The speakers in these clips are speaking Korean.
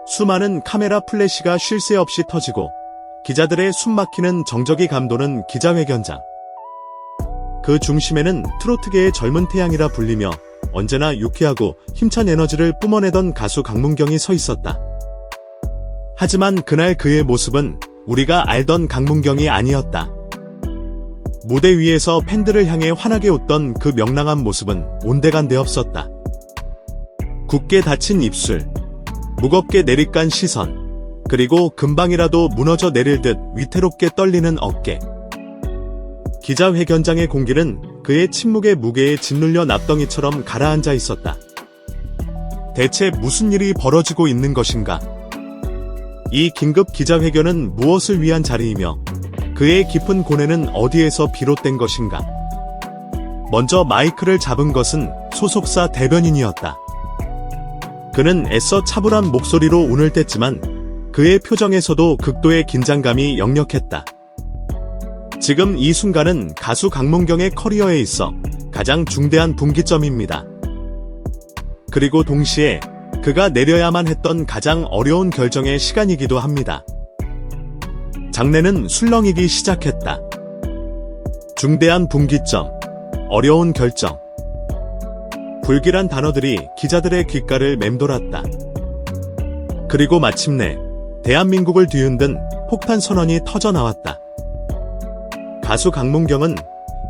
수많은 카메라 플래시가 쉴 새 없이 터지고 기자들의 숨막히는 정적이 감도는 기자회견장. 그 중심에는 트로트계의 젊은 태양이라 불리며 언제나 유쾌하고 힘찬 에너지를 뿜어내던 가수 강문경이 서 있었다. 하지만 그날 그의 모습은 우리가 알던 강문경이 아니었다. 무대 위에서 팬들을 향해 환하게 웃던 그 명랑한 모습은 온데간데 없었다. 굳게 닫힌 입술, 무겁게 내리깐 시선, 그리고 금방이라도 무너져 내릴 듯 위태롭게 떨리는 어깨. 기자회견장의 공기는 그의 침묵의 무게에 짓눌려 납덩이처럼 가라앉아 있었다. 대체 무슨 일이 벌어지고 있는 것인가? 이 긴급 기자회견은 무엇을 위한 자리이며 그의 깊은 고뇌는 어디에서 비롯된 것인가? 먼저 마이크를 잡은 것은 소속사 대변인이었다. 그는 애써 차분한 목소리로 운을 뗐지만 그의 표정에서도 극도의 긴장감이 역력했다. 지금 이 순간은 가수 강문경의 커리어에 있어 가장 중대한 분기점입니다. 그리고 동시에 그가 내려야만 했던 가장 어려운 결정의 시간이기도 합니다. 장내는 술렁이기 시작했다. 중대한 분기점, 어려운 결정. 불길한 단어들이 기자들의 귓가를 맴돌았다. 그리고 마침내 대한민국을 뒤흔든 폭탄 선언이 터져나왔다. 가수 강문경은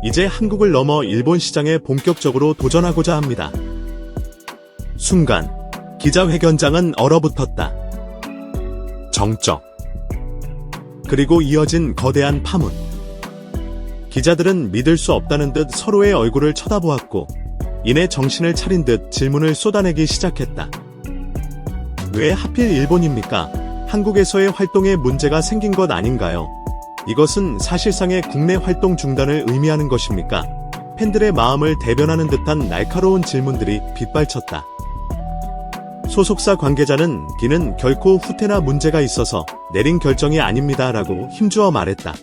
이제 한국을 넘어 일본 시장에 본격적으로 도전하고자 합니다. 순간 기자회견장은 얼어붙었다. 정적. 그리고 이어진 거대한 파문. 기자들은 믿을 수 없다는 듯 서로의 얼굴을 쳐다보았고 이내 정신을 차린 듯 질문을 쏟아내기 시작했다. 왜 하필 일본입니까? 한국에서의 활동에 문제가 생긴 것 아닌가요? 이것은 사실상의 국내 활동 중단을 의미하는 것입니까? 팬들의 마음을 대변하는 듯한 날카로운 질문들이 빗발쳤다. 소속사 관계자는 기는 결코 후퇴나 문제가 있어서 내린 결정이 아닙니다 라고 힘주어 말했다.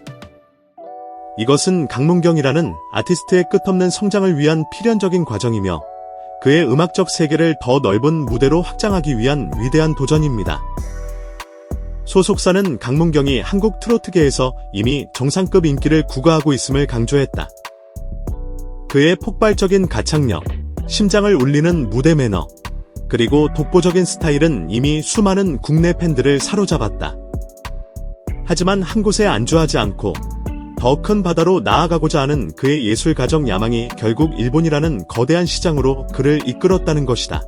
이것은 강문경이라는 아티스트의 끝없는 성장을 위한 필연적인 과정이며 그의 음악적 세계를 더 넓은 무대로 확장하기 위한 위대한 도전입니다. 소속사는 강문경이 한국 트로트계에서 이미 정상급 인기를 구가하고 있음을 강조했다. 그의 폭발적인 가창력, 심장을 울리는 무대 매너, 그리고 독보적인 스타일은 이미 수많은 국내 팬들을 사로잡았다. 하지만 한 곳에 안주하지 않고 더 큰 바다로 나아가고자 하는 그의 예술가적 야망이 결국 일본이라는 거대한 시장으로 그를 이끌었다는 것이다.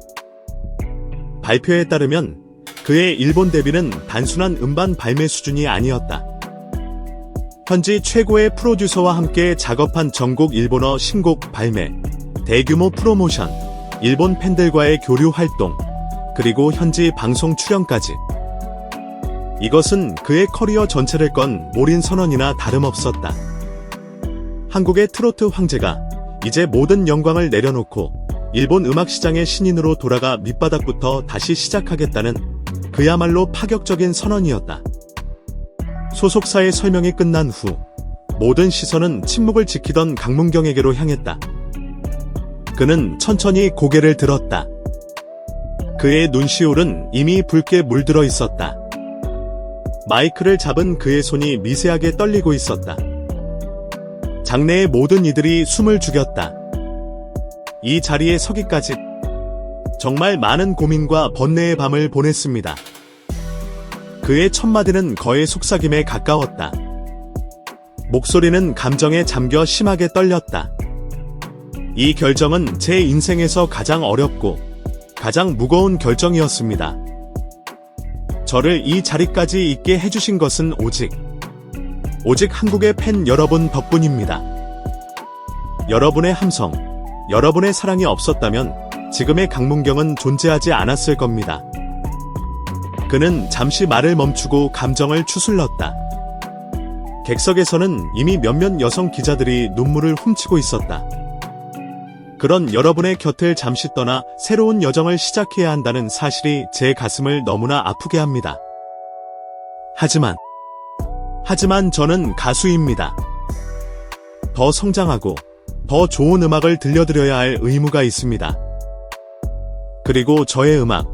발표에 따르면 그의 일본 데뷔는 단순한 음반 발매 수준이 아니었다. 현지 최고의 프로듀서와 함께 작업한 전국 일본어 신곡 발매, 대규모 프로모션, 일본 팬들과의 교류 활동, 그리고 현지 방송 출연까지. 이것은 그의 커리어 전체를 건 몰인 선언이나 다름없었다. 한국의 트로트 황제가 이제 모든 영광을 내려놓고 일본 음악 시장의 신인으로 돌아가 밑바닥부터 다시 시작하겠다는 그야말로 파격적인 선언이었다. 소속사의 설명이 끝난 후 모든 시선은 침묵을 지키던 강문경에게로 향했다. 그는 천천히 고개를 들었다. 그의 눈시울은 이미 붉게 물들어 있었다. 마이크를 잡은 그의 손이 미세하게 떨리고 있었다. 장내의 모든 이들이 숨을 죽였다. 이 자리에 서기까지 정말 많은 고민과 번뇌의 밤을 보냈습니다. 그의 첫마디는 거의 속삭임에 가까웠다. 목소리는 감정에 잠겨 심하게 떨렸다. 이 결정은 제 인생에서 가장 어렵고 가장 무거운 결정이었습니다. 저를 이 자리까지 있게 해주신 것은 오직 한국의 팬 여러분 덕분입니다. 여러분의 함성, 여러분의 사랑이 없었다면 지금의 강문경은 존재하지 않았을 겁니다. 그는 잠시 말을 멈추고 감정을 추슬렀다. 객석에서는 이미 몇몇 여성 기자들이 눈물을 훔치고 있었다. 그런 여러분의 곁을 잠시 떠나 새로운 여정을 시작해야 한다는 사실이 제 가슴을 너무나 아프게 합니다. 하지만 저는 가수입니다. 더 성장하고 더 좋은 음악을 들려드려야 할 의무가 있습니다. 그리고 저의 음악,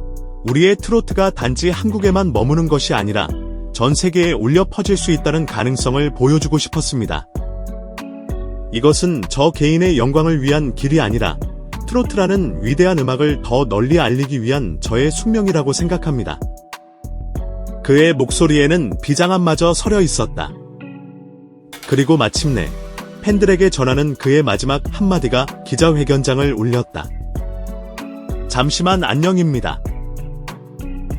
우리의 트로트가 단지 한국에만 머무는 것이 아니라 전 세계에 울려 퍼질 수 있다는 가능성을 보여주고 싶었습니다. 이것은 저 개인의 영광을 위한 길이 아니라 트로트라는 위대한 음악을 더 널리 알리기 위한 저의 숙명이라고 생각합니다. 그의 목소리에는 비장함마저 서려 있었다. 그리고 마침내 팬들에게 전하는 그의 마지막 한마디가 기자회견장을 울렸다. 잠시만 안녕입니다.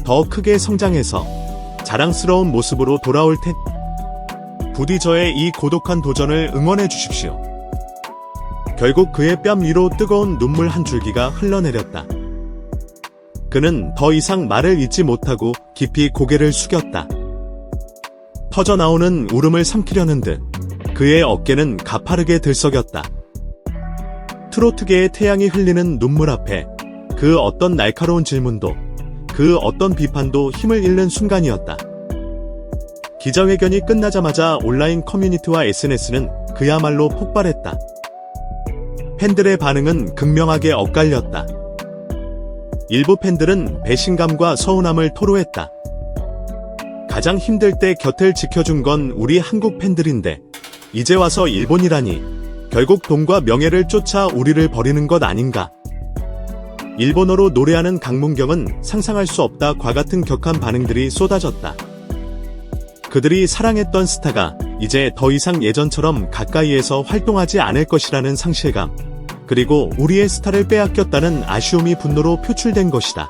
더 크게 성장해서 자랑스러운 모습으로 돌아올 텐. 부디 저의 이 고독한 도전을 응원해 주십시오. 결국 그의 뺨 위로 뜨거운 눈물 한 줄기가 흘러내렸다. 그는 더 이상 말을 잇지 못하고 깊이 고개를 숙였다. 터져나오는 울음을 삼키려는 듯 그의 어깨는 가파르게 들썩였다. 트로트계의 태양이 흘리는 눈물 앞에 그 어떤 날카로운 질문도 그 어떤 비판도 힘을 잃는 순간이었다. 기자회견이 끝나자마자 온라인 커뮤니티와 SNS는 그야말로 폭발했다. 팬들의 반응은 극명하게 엇갈렸다. 일부 팬들은 배신감과 서운함을 토로했다. 가장 힘들 때 곁을 지켜준 건 우리 한국 팬들인데 이제 와서 일본이라니 결국 돈과 명예를 쫓아 우리를 버리는 것 아닌가. 일본어로 노래하는 강문경은 상상할 수 없다과 같은 격한 반응들이 쏟아졌다. 그들이 사랑했던 스타가 이제 더 이상 예전처럼 가까이에서 활동하지 않을 것이라는 상실감, 그리고 우리의 스타를 빼앗겼다는 아쉬움이 분노로 표출된 것이다.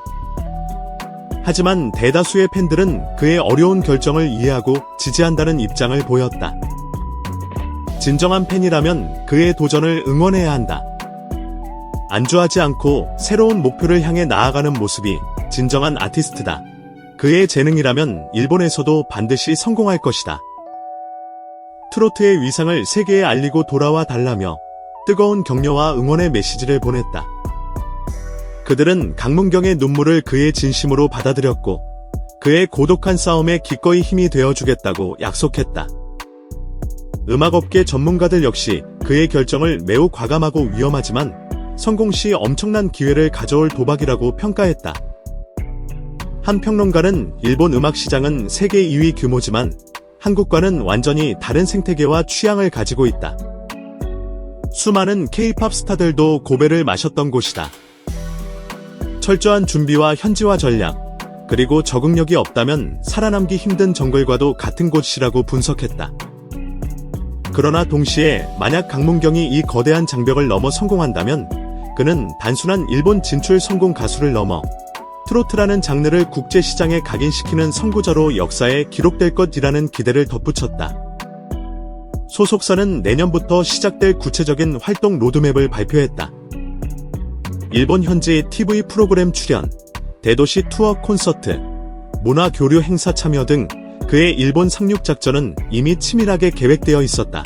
하지만 대다수의 팬들은 그의 어려운 결정을 이해하고 지지한다는 입장을 보였다. 진정한 팬이라면 그의 도전을 응원해야 한다. 안주하지 않고 새로운 목표를 향해 나아가는 모습이 진정한 아티스트다. 그의 재능이라면 일본에서도 반드시 성공할 것이다. 트로트의 위상을 세계에 알리고 돌아와 달라며 뜨거운 격려와 응원의 메시지를 보냈다. 그들은 강문경의 눈물을 그의 진심으로 받아들였고 그의 고독한 싸움에 기꺼이 힘이 되어주겠다고 약속했다. 음악업계 전문가들 역시 그의 결정을 매우 과감하고 위험하지만 성공 시 엄청난 기회를 가져올 도박이라고 평가했다. 한 평론가는 일본 음악 시장은 세계 2위 규모지만 한국과는 완전히 다른 생태계와 취향을 가지고 있다. 수많은 K-팝 스타들도 고배를 마셨던 곳이다. 철저한 준비와 현지화 전략, 그리고 적응력이 없다면 살아남기 힘든 정글과도 같은 곳이라고 분석했다. 그러나 동시에 만약 강문경이 이 거대한 장벽을 넘어 성공한다면 그는 단순한 일본 진출 성공 가수를 넘어 트로트라는 장르를 국제시장에 각인시키는 선구자로 역사에 기록될 것이라는 기대를 덧붙였다. 소속사는 내년부터 시작될 구체적인 활동 로드맵을 발표했다. 일본 현지 TV 프로그램 출연, 대도시 투어 콘서트, 문화 교류 행사 참여 등 그의 일본 상륙 작전은 이미 치밀하게 계획되어 있었다.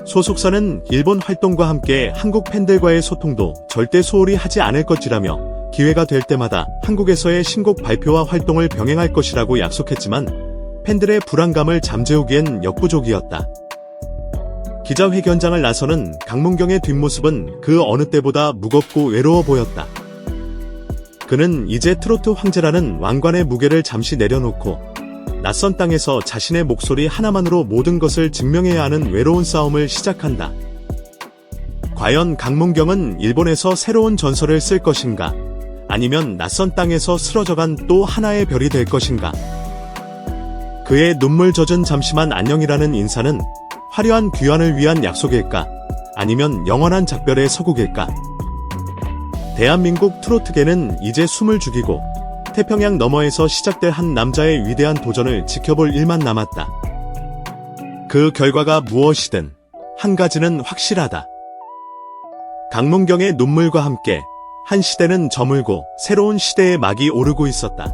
소속사는 일본 활동과 함께 한국 팬들과의 소통도 절대 소홀히 하지 않을 것이라며 기회가 될 때마다 한국에서의 신곡 발표와 활동을 병행할 것이라고 약속했지만 팬들의 불안감을 잠재우기엔 역부족이었다. 기자회견장을 나서는 강문경의 뒷모습은 그 어느 때보다 무겁고 외로워 보였다. 그는 이제 트로트 황제라는 왕관의 무게를 잠시 내려놓고 낯선 땅에서 자신의 목소리 하나만으로 모든 것을 증명해야 하는 외로운 싸움을 시작한다. 과연 강문경은 일본에서 새로운 전설을 쓸 것인가? 아니면 낯선 땅에서 쓰러져간 또 하나의 별이 될 것인가? 그의 눈물 젖은 잠시만 안녕이라는 인사는 화려한 귀환을 위한 약속일까? 아니면 영원한 작별의 서곡일까? 대한민국 트로트계는 이제 숨을 죽이고 태평양 너머에서 시작될 한 남자의 위대한 도전을 지켜볼 일만 남았다. 그 결과가 무엇이든 한 가지는 확실하다. 강문경의 눈물과 함께 한 시대는 저물고 새로운 시대의 막이 오르고 있었다.